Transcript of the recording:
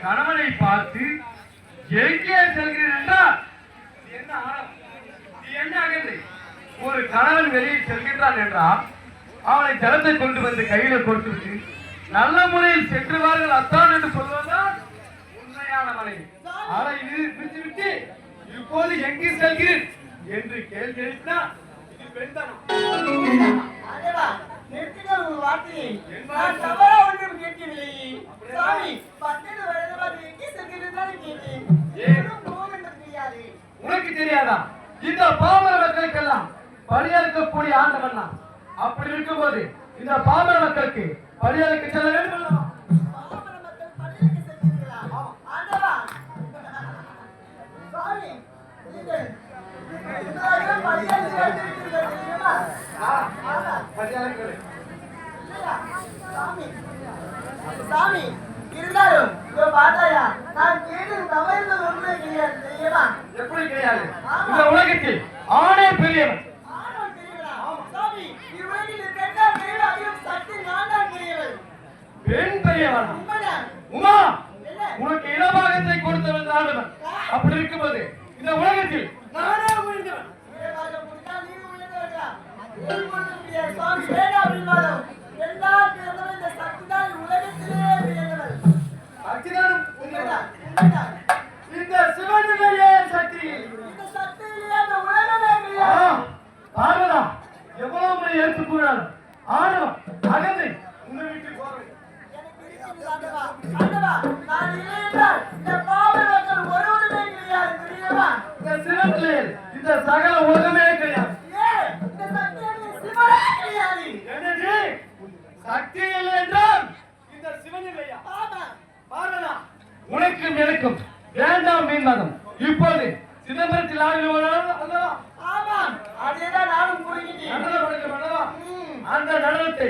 கணவனை பார்த்து எங்கே செல்கிறேன் என்றால் என்ன ஆழம், என்ன அகந்தை? ஒரு கணவன் வெளியே செல்கின்றான் என்றால் அவனை ஜலத்தை கொண்டு வந்து கையில கொடுத்துவிட்டு நல்ல முறையில் சென்றுவார்கள் அத்தான் என்று சொல்வதுதான் உண்மையான மனைவி. அதை விட்டு இப்போது எங்கே செல்கிறேன் என்று கேள்வி எழுப்பினார். இது பெண்தனம். உனக்கு தெரியாதா? இந்த பாமர மக்களுக்கெல்லாம் பலியளிக்கக்கூடிய ஆண்டவன் தான். அப்படி இருக்கும்போது இந்த பாமர மக்களுக்கு பலியளிக்க செல்ல வேண்டும். சாமி இருந்தாலும் பார்த்தாயா நான் கேட்டு தவறுகள் ஒன்றுமே கிடையாது தெரியுமா? எப்படி கிடையாது? இந்த உலகத்தில் ஆணே பெரியவன். பெண் பெரியவன் உமா, உனக்கு இடபாகத்தை கொடுத்தவன் ஆண்டவன். அப்படி இருக்கும்போது இந்த உலகத்தில் நானே உயர்ந்தவன். இந்த சிவனிலேயே சக்தி, பார்வதா எவ்வளவு முறை ஏற்றுக்கூடாது ஆண்டவன் அகந்தை உன்னை விட்டு போறேன். இந்த சகல உலகமே கிடையாது. சக்தி இல்லை என்றால் இந்த சிவன் இல்லையா? பார்வதா உனக்கும் எனக்கும் வேண்டாம் மீன் மதம். இப்போது சிதம்பரத்தில் ஆடுகிறோம். அந்த நடனத்தை